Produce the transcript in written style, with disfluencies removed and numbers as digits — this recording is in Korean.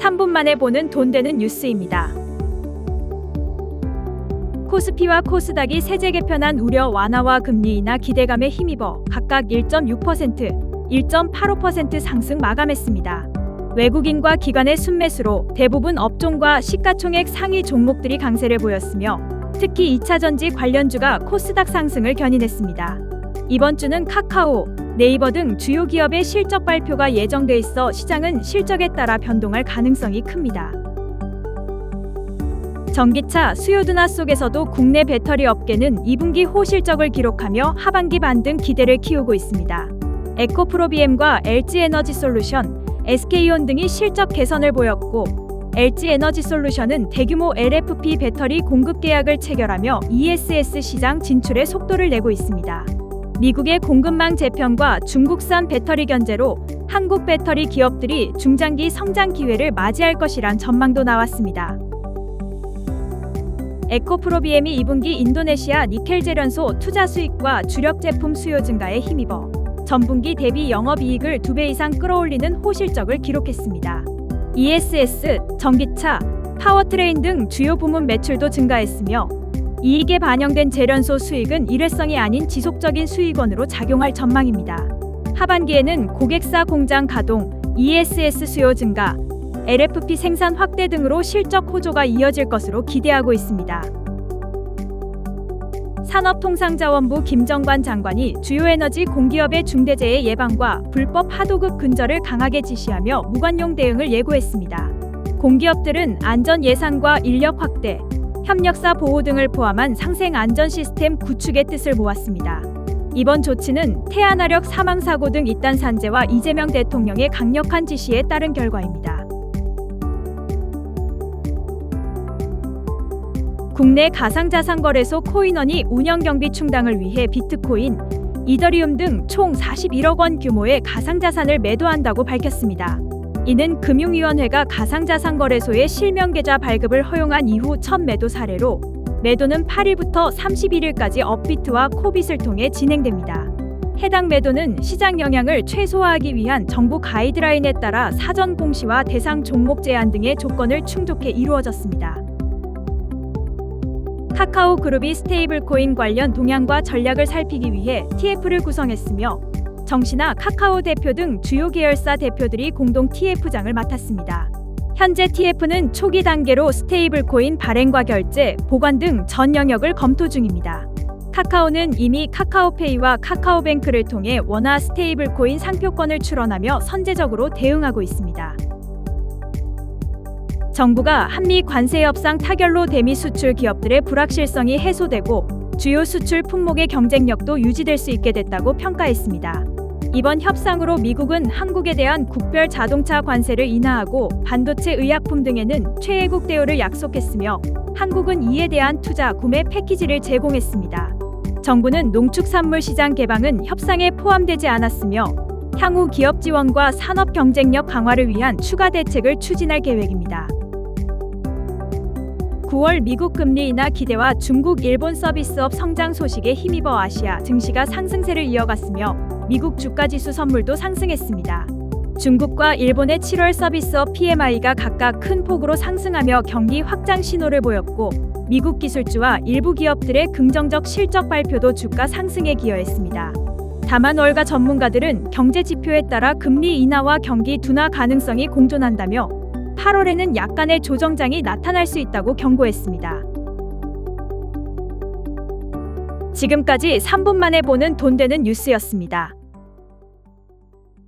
3분 만에 보는 돈 되는 뉴스입니다. 코스피와 코스닥이 세제 개편안 우려 완화와 금리 인하 기대감에 힘입어 각각 1.6%, 1.85% 상승 마감했습니다. 외국인과 기관의 순매수로 대부분 업종과 시가총액 상위 종목들이 강세를 보였으며 특히 2차전지 관련주가 코스닥 상승을 견인했습니다. 이번 주는 카카오, 네이버 등 주요 기업의 실적 발표가 예정돼 있어 시장은 실적에 따라 변동할 가능성이 큽니다. 전기차 수요 둔화 속에서도 국내 배터리 업계는 2분기 호실적을 기록하며 하반기 반등 기대를 키우고 있습니다. 에코프로비엠과 LG에너지솔루션, SK온 등이 실적 개선을 보였고 LG에너지솔루션은 대규모 LFP 배터리 공급 계약을 체결하며 ESS 시장 진출에 속도를 내고 있습니다. 미국의 공급망 재편과 중국산 배터리 견제로 한국 배터리 기업들이 중장기 성장 기회를 맞이할 것이란 전망도 나왔습니다. 에코프로비엠이 2분기 인도네시아 니켈 제련소 투자 수익과 주력 제품 수요 증가에 힘입어 전분기 대비 영업이익을 2배 이상 끌어올리는 호실적을 기록했습니다. ESS, 전기차, 파워트레인 등 주요 부문 매출도 증가했으며 이익에 반영된 제련소 수익은 일회성이 아닌 지속적인 수익원으로 작용할 전망입니다. 하반기에는 고객사 공장 가동, ESS 수요 증가, LFP 생산 확대 등으로 실적 호조가 이어질 것으로 기대하고 있습니다. 산업통상자원부 김정관 장관이 주요 에너지 공기업의 중대재해 예방과 불법 하도급 근절을 강하게 지시하며 무관용 대응을 예고했습니다. 공기업들은 안전 예산과 인력 확대, 협력사 보호 등을 포함한 상생 안전 시스템 구축의 뜻을 모았습니다. 이번 조치는 태안화력 사망사고 등 잇단 산재와 이재명 대통령의 강력한 지시에 따른 결과입니다. 국내 가상자산 거래소 코인원이 운영 경비 충당을 위해 비트코인, 이더리움 등 총 41억 원 규모의 가상자산을 매도한다고 밝혔습니다. 이는 금융위원회가 가상자산 거래소의 실명 계좌 발급을 허용한 이후 첫 매도 사례로 매도는 8일부터 31일까지 업비트와 코빗을 통해 진행됩니다. 해당 매도는 시장 영향을 최소화하기 위한 정부 가이드라인에 따라 사전 공시와 대상 종목 제한 등의 조건을 충족해 이루어졌습니다. 카카오 그룹이 스테이블코인 관련 동향과 전략을 살피기 위해 TF를 구성했으며 정씨나 카카오 대표 등 주요 계열사 대표들이 공동 TF장을 맡았습니다. 현재 TF는 초기 단계로 스테이블코인 발행과 결제, 보관 등 전 영역을 검토 중입니다. 카카오는 이미 카카오페이와 카카오뱅크를 통해 원화 스테이블코인 상표권을 출원하며 선제적으로 대응하고 있습니다. 정부가 한미 관세 협상 타결로 대미 수출 기업들의 불확실성이 해소되고 주요 수출 품목의 경쟁력도 유지될 수 있게 됐다고 평가했습니다. 이번 협상으로 미국은 한국에 대한 국별 자동차 관세를 인하하고 반도체 의약품 등에는 최애국 대우를 약속했으며 한국은 이에 대한 투자 구매 패키지를 제공했습니다. 정부는 농축산물 시장 개방은 협상에 포함되지 않았으며 향후 기업 지원과 산업 경쟁력 강화를 위한 추가 대책을 추진할 계획입니다. 9월 미국 금리 인하 기대와 중국, 일본 서비스업 성장 소식에 힘입어 아시아 증시가 상승세를 이어갔으며 미국 주가지수 선물도 상승했습니다. 중국과 일본의 7월 서비스업 PMI가 각각 큰 폭으로 상승하며 경기 확장 신호를 보였고 미국 기술주와 일부 기업들의 긍정적 실적 발표도 주가 상승에 기여했습니다. 다만 월가 전문가들은 경제 지표에 따라 금리 인하와 경기 둔화 가능성이 공존한다며 8월에는 약간의 조정장이 나타날 수 있다고 경고했습니다. 지금까지 3분 만에 보는 돈 되는 뉴스였습니다.